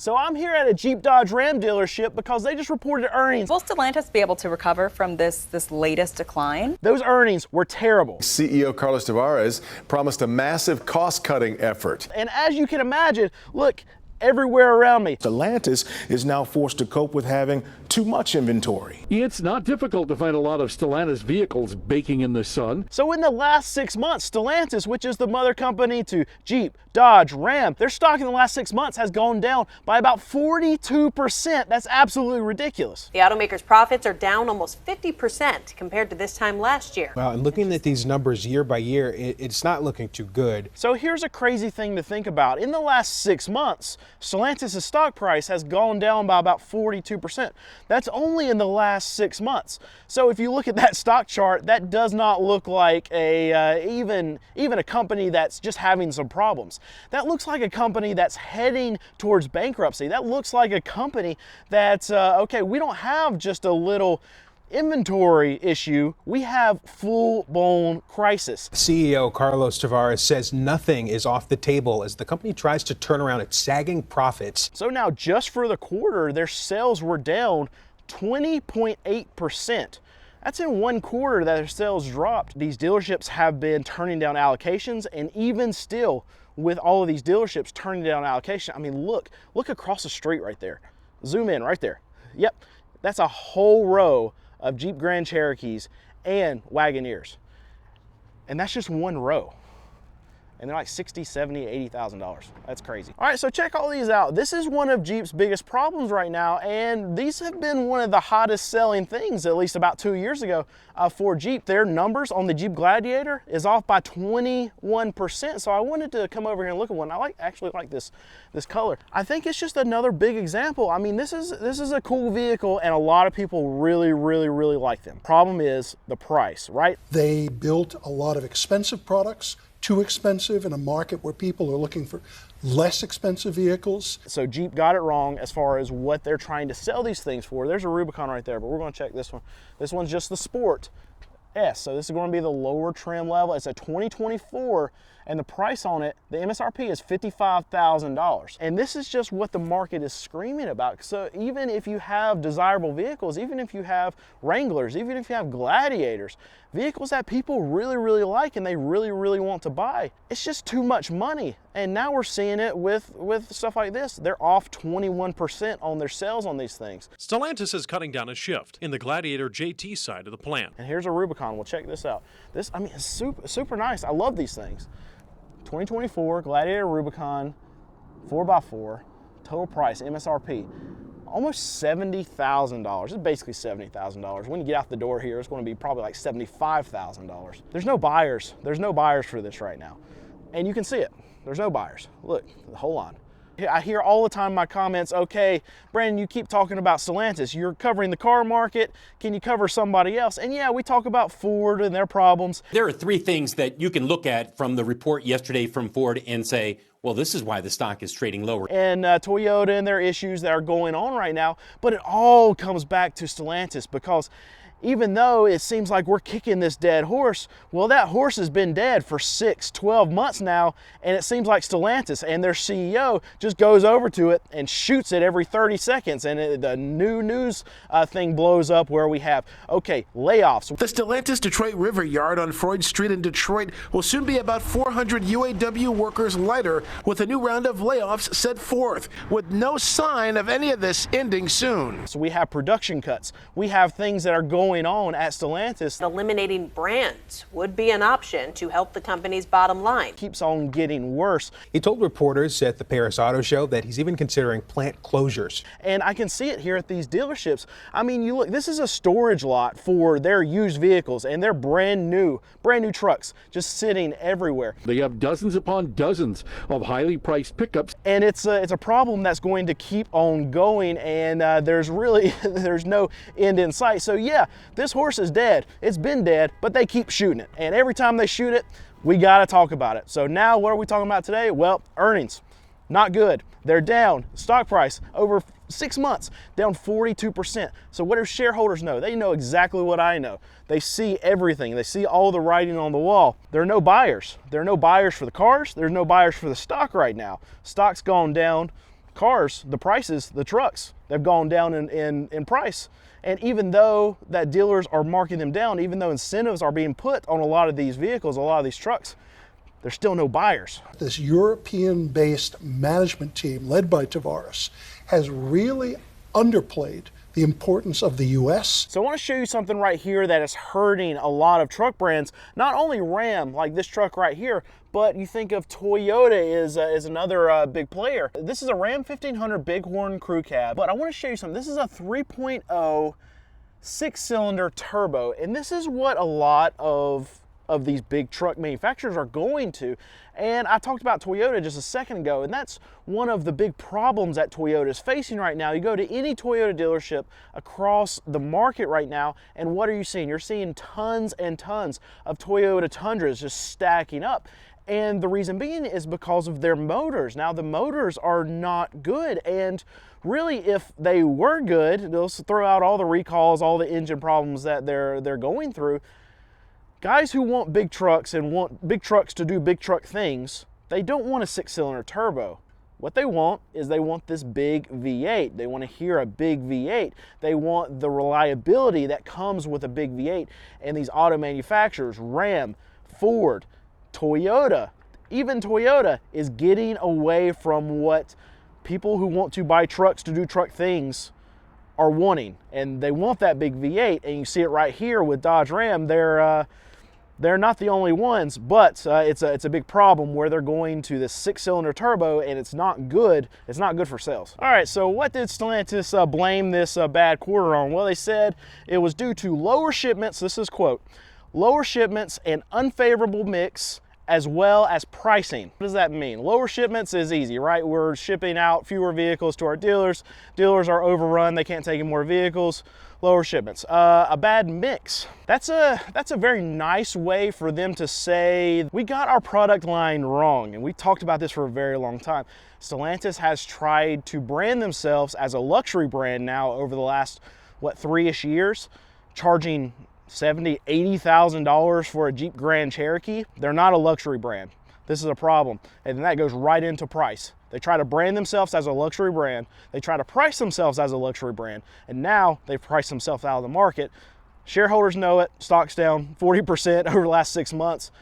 So I'm here at a Jeep Dodge Ram dealership because they just reported earnings. Will Stellantis be able to recover from this latest decline? Those earnings were terrible. CEO Carlos Tavares promised a massive cost-cutting effort. And as you can imagine, look, everywhere around me. Stellantis is now forced to cope with having too much inventory. It's not difficult to find a lot of Stellantis vehicles baking in the sun. So in the last 6 months, Stellantis, which is the mother company to Jeep, Dodge, Ram, their stock in the last 6 months has gone down by about 42%. That's absolutely ridiculous. The automaker's profits are down almost 50% compared to this time last year. Well, and looking at these numbers year by year, it's not looking too good. So here's a crazy thing to think about. In the last 6 months, Stellantis' stock price has gone down by about 42%. That's only in the last 6 months. So if you look at that stock chart, that does not look like even a company that's just having some problems. That looks like a company that's heading towards bankruptcy. That looks like a company that's, okay, we don't have just a little inventory issue, we have full-blown crisis. CEO Carlos Tavares says nothing is off the table as the company tries to turn around its sagging profits. So now just for the quarter, their sales were down 20.8%. That's in one quarter that their sales dropped. These dealerships have been turning down allocations, and even still, with all of these dealerships turning down allocation, I mean, look across the street right there. Zoom in right there. Yep, that's a whole row of Jeep Grand Cherokees and Wagoneers. And that's just one row. And they're like $60,000, $70,000, $80,000. That's crazy. All right, so check all these out. This is one of Jeep's biggest problems right now, and these have been one of the hottest selling things, at least about 2 years ago, for Jeep. Their numbers on the Jeep Gladiator is off by 21%. So I wanted to come over here and look at one. I actually like this color. I think it's just another big example. I mean, this is a cool vehicle, and a lot of people really like them. Problem is the price, right? They built a lot of expensive products, too expensive in a market where people are looking for less expensive vehicles. So Jeep got it wrong as far as what they're trying to sell these things for. There's a Rubicon right there, but we're going to check this one. This one's just the Sport S. So this is going to be the lower trim level. It's a 2024, and the price on it, the MSRP is $55,000. And this is just what the market is screaming about. So even if you have desirable vehicles, even if you have Wranglers, even if you have Gladiators, vehicles that people really like and they really want to buy, it's just too much money. And now we're seeing it with stuff like this. They're off 21% on their sales on these things. Stellantis is cutting down a shift in the Gladiator JT side of the plant. And here's a Rubicon. Well, check this out. This, I mean, it's super nice. I love these things. 2024 Gladiator Rubicon 4x4, total price MSRP almost $70,000. It's basically $70,000. When you get out the door here, it's going to be probably like $75,000. There's no buyers. There's no buyers for this right now, and you can see it. There's no buyers. Look, hold on. I hear all the time in my comments, okay, Brandon, you keep talking about Stellantis. You're covering the car market. Can you cover somebody else? And yeah, we talk about Ford and their problems. There are three things that you can look at from the report yesterday from Ford and say, well, this is why the stock is trading lower. And Toyota and their issues that are going on right now. But it all comes back to Stellantis, because even though it seems like we're kicking this dead horse, well, that horse has been dead for 6-12 months now, and it seems like Stellantis and their CEO just goes over to it and shoots it every 30 seconds, and the new news thing blows up where we have, okay, layoffs. The Stellantis Detroit River Yard on Freud Street in Detroit will soon be about 400 UAW workers lighter, with a new round of layoffs set forth, with no sign of any of this ending soon. So we have production cuts. We have things that are going on at Stellantis. Eliminating brands would be an option to help the company's bottom line. Keeps on getting worse. He told reporters at the Paris Auto Show that he's even considering plant closures. And I can see it here at these dealerships. I mean, you look, this is a storage lot for their used vehicles, and they're brand new trucks just sitting everywhere. They have dozens upon dozens of highly priced pickups. And it's a problem that's going to keep on going, and there's no end in sight. So yeah, this horse is dead. It's been dead, but they keep shooting it. And every time they shoot it, we got to talk about it. So now what are we talking about today? Well, earnings, not good. They're down. Stock price over 6 months, down 42%. So what do shareholders know? They know exactly what I know. They see everything. They see all the writing on the wall. There are no buyers. There are no buyers for the cars. There's no buyers for the stock right now. Stock's gone down cars, the prices, the trucks, they've gone down in price. And even though that dealers are marking them down, even though incentives are being put on a lot of these vehicles, a lot of these trucks, there's still no buyers. This European-based management team led by Tavares has really underplayed the importance of the U.S. So I want to show you something right here that is hurting a lot of truck brands. Not only Ram, like this truck right here, but you think of Toyota is another big player. This is a Ram 1500 Bighorn Crew Cab, but I want to show you something. This is a 3.0 six-cylinder turbo, and this is what a lot of these big truck manufacturers are going to. And I talked about Toyota just a second ago, and that's one of the big problems that Toyota is facing right now. You go to any Toyota dealership across the market right now, and what are you seeing? You're seeing tons and tons of Toyota Tundras just stacking up. And the reason being is because of their motors. Now, the motors are not good, and really, if they were good, they'll throw out all the recalls, all the engine problems that they're going through. Guys who want big trucks and want big trucks to do big truck things, they don't want a six-cylinder turbo. What they want is they want this big V8. They want to hear a big V8. They want the reliability that comes with a big V8. And these auto manufacturers, Ram, Ford, Toyota, even Toyota is getting away from what people who want to buy trucks to do truck things are wanting. And they want that big V8, and you see it right here with Dodge Ram. They're not the only ones, but it's a big problem where they're going to this six-cylinder turbo, and it's not good. It's not good for sales. All right, so what did Stellantis blame this bad quarter on? Well, they said it was due to lower shipments. This is quote, lower shipments and unfavorable mix, as well as pricing. What does that mean? Lower shipments is easy, right? We're shipping out fewer vehicles to our dealers. Dealers are overrun. They can't take in more vehicles. Lower shipments. A bad mix. That's a very nice way for them to say, we got our product line wrong. And we talked about this for a very long time. Stellantis has tried to brand themselves as a luxury brand now over the last, what, 3-ish years, charging $70,000, $80,000 for a Jeep Grand Cherokee. They're not a luxury brand. This is a problem. And that goes right into price. They try to brand themselves as a luxury brand. They try to price themselves as a luxury brand. And now they've priced themselves out of the market. Shareholders know it. Stock's down 40% over the last 6 months.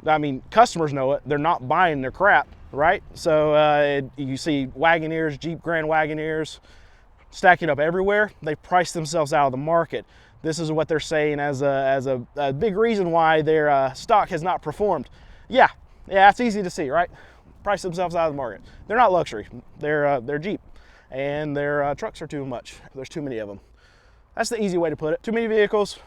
I mean, customers know it. They're not buying their crap, right? So you see Wagoneers, Jeep Grand Wagoneers stacking up everywhere. They priced themselves out of the market. This is what they're saying as a big reason why their stock has not performed. Yeah, it's easy to see, right? Price themselves out of the market. They're not luxury. They're Jeep, and their trucks are too much. There's too many of them. That's the easy way to put it. Too many vehicles,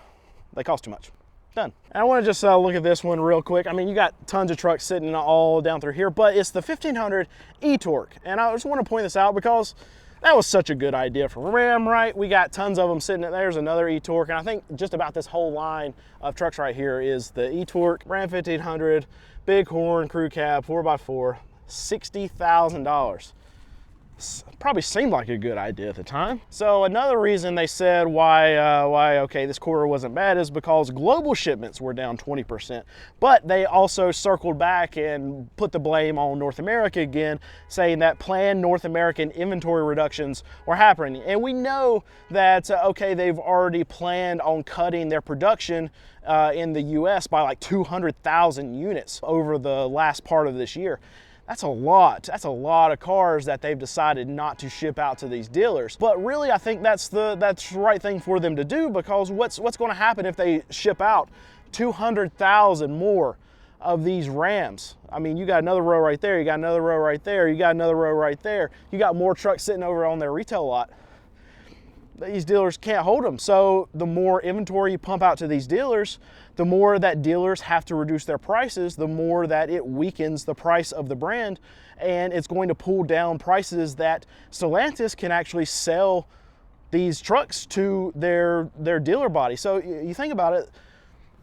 they cost too much. Done. And I want to just look at this one real quick. I mean, you got tons of trucks sitting all down through here, but it's the 1500 e-Torque, and I just want to point this out because that was such a good idea for Ram, right? We got tons of them sitting there. There's another e-Torque, and I think just about this whole line of trucks right here is the e-Torque Ram 1500 Bighorn Crew Cab 4x4, $60,000. Probably seemed like a good idea at the time. So another reason they said why okay, this quarter wasn't bad is because global shipments were down 20%. But they also circled back and put the blame on North America again, saying that planned North American inventory reductions were happening. And we know that, okay, they've already planned on cutting their production in the US by like 200,000 units over the last part of this year. That's a lot. That's a lot of cars that they've decided not to ship out to these dealers. But really, I think that's the right thing for them to do, because what's going to happen if they ship out 200,000 more of these Rams? I mean, you got another row right there. You got another row right there. You got another row right there. You got more trucks sitting over on their retail lot. These dealers can't hold them. So the more inventory you pump out to these dealers, the more that dealers have to reduce their prices, the more that it weakens the price of the brand, and it's going to pull down prices that Stellantis can actually sell these trucks to their dealer body. So you think about it,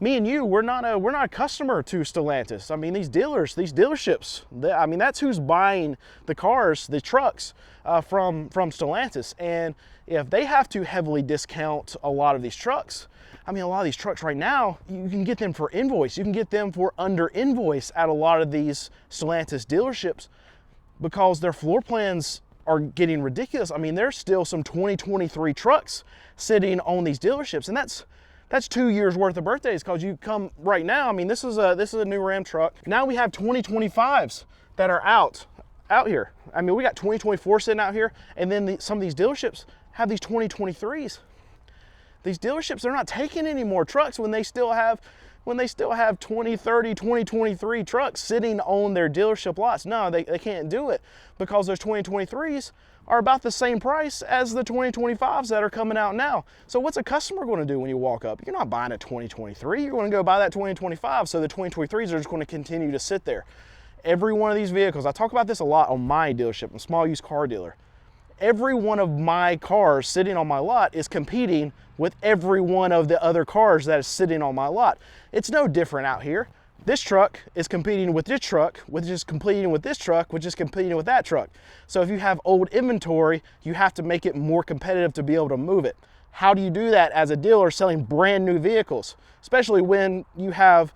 me and you, we're not a customer to Stellantis. I mean, these dealerships, I mean, that's who's buying the cars, the trucks from Stellantis. And if they have to heavily discount a lot of these trucks, I mean, a lot of these trucks right now, you can get them for invoice. You can get them for under invoice at a lot of these Stellantis dealerships, because their floor plans are getting ridiculous. I mean, there's still some 2023 trucks sitting on these dealerships, and that's 2 years worth of birthdays, because you come right now, I mean, this is a new Ram truck. Now we have 2025s that are out here. I mean, we got 2024 sitting out here, and then some of these dealerships have these 2023s. These dealerships, they're not taking any more trucks when they still have 2030, 2023 trucks sitting on their dealership lots. No, they can't do it, because those 2023s are about the same price as the 2025s that are coming out now. So what's a customer going to do when you walk up? You're not buying a 2023, you're going to go buy that 2025. So the 2023s are just going to continue to sit there. Every one of these vehicles, I talk about this a lot on my dealership, I'm a small used car dealer. Every one of my cars sitting on my lot is competing with every one of the other cars that is sitting on my lot. It's no different out here. This truck is competing with this truck, which is competing with this truck, which is competing with that truck. So if you have old inventory, you have to make it more competitive to be able to move it. How do you do that as a dealer selling brand new vehicles, especially when you have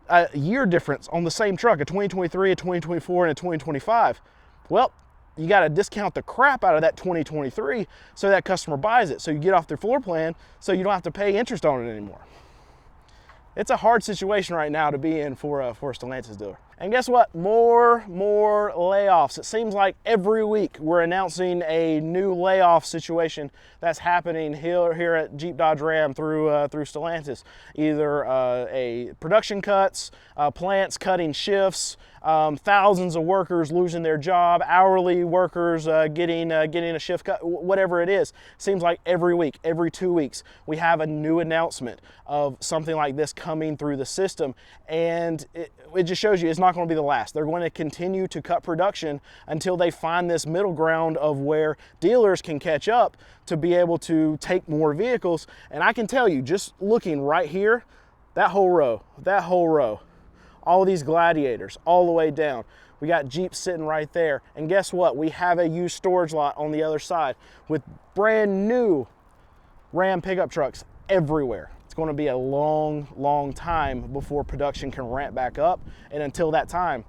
a year difference on the same truck, a 2023, a 2024, and a 2025? Well, you got to discount the crap out of that 2023 so that customer buys it. So you get off their floor plan so you don't have to pay interest on it anymore. It's a hard situation right now to be in for a Stellantis dealer. And guess what? More layoffs. It seems like every week we're announcing a new layoff situation that's happening here at Jeep Dodge Ram through Stellantis. Either a production cuts, plants cutting shifts, thousands of workers losing their job, hourly workers getting a shift cut, whatever it is. Seems like every week, every 2 weeks, we have a new announcement of something like this coming through the system, and it just shows you it's not going to be the last. They're going to continue to cut production until they find this middle ground of where dealers can catch up to be able to take more vehicles. And I can tell you, just looking right here, that whole row, all these Gladiators all the way down. We got Jeeps sitting right there. And guess what? We have a used storage lot on the other side with brand new Ram pickup trucks everywhere. It's going to be a long time before production can ramp back up. And until that time,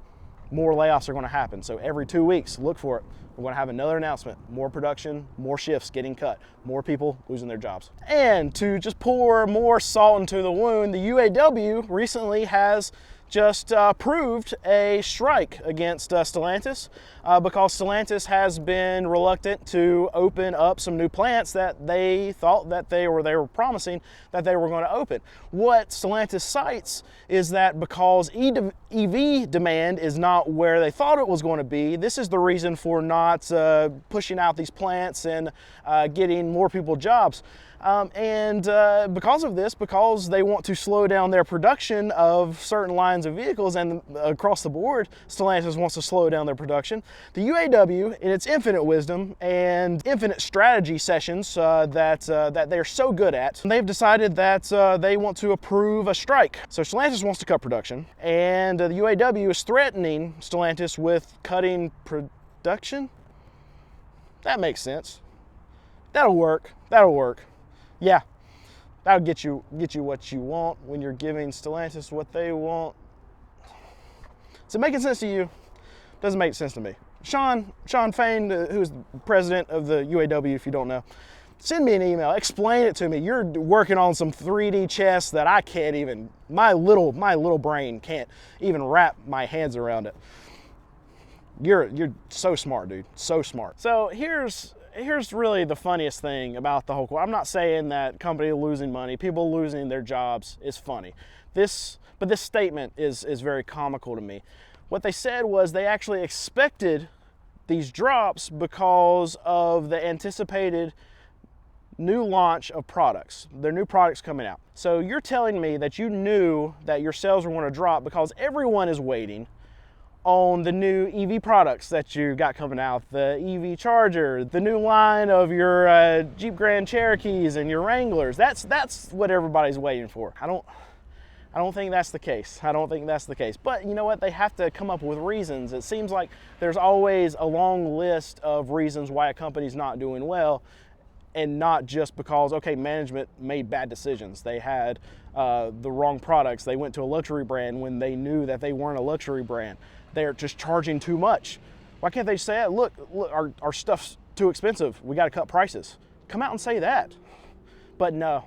more layoffs are going to happen. So every 2 weeks, look for it. We're going to have another announcement. More production, more shifts getting cut, more people losing their jobs. And to just pour more salt into the wound, the UAW recently has just approved a strike against Stellantis because Stellantis has been reluctant to open up some new plants that they thought that they were promising that they were going to open. What Stellantis cites is that because EV demand is not where they thought it was going to be, this is the reason for not pushing out these plants and getting more people jobs. Because of this, because they want to slow down their production of certain lines of vehicles, and across the board, Stellantis wants to slow down their production, the UAW, in its infinite wisdom and infinite strategy sessions that they're so good at, they've decided that they want to approve a strike. So Stellantis wants to cut production, and the UAW is threatening Stellantis with cutting production. That makes sense. That'll work. Yeah, that'll get you what you want when you're giving Stellantis what they want. Is it making sense to you? Doesn't make sense to me. Sean Fain, who's the president of the UAW, if you don't know, send me an email, explain it to me. You're working on some 3D chess that I can't even, my little brain can't even wrap my hands around it. You're so smart, dude, so smart. So here's really the funniest thing about the whole. I'm not saying that company losing money, people losing their jobs is funny. But this statement is very comical to me. What they said was they actually expected these drops because of the anticipated new launch of products. Their new products coming out. So you're telling me that you knew that your sales were going to drop because everyone is waiting on the new EV products that you got coming out, the EV Charger, the new line of your Jeep Grand Cherokees and your Wranglers. That's what everybody's waiting for. I don't think that's the case. But you know what? They have to come up with reasons. It seems like there's always a long list of reasons why a company's not doing well, and not just because, okay, management made bad decisions. They had the wrong products. They went to a luxury brand when they knew that they weren't a luxury brand. They're just charging too much. Why can't they say, look, our stuff's too expensive, we gotta cut prices? Come out and say that. But no,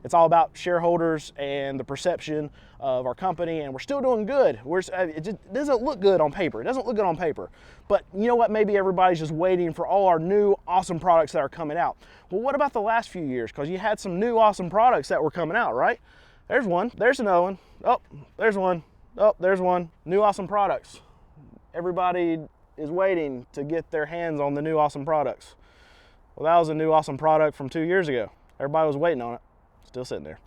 it's all about shareholders and the perception of our company, and we're still doing good. It just doesn't look good on paper. It doesn't look good on paper. But you know what? Maybe everybody's just waiting for all our new awesome products that are coming out. Well, what about the last few years? Because you had some new awesome products that were coming out, right? There's one. There's another one. Oh, there's one. Oh, there's one. New awesome products. Everybody is waiting to get their hands on the new awesome products. Well, that was a new awesome product from 2 years ago. Everybody was waiting on it. Still sitting there.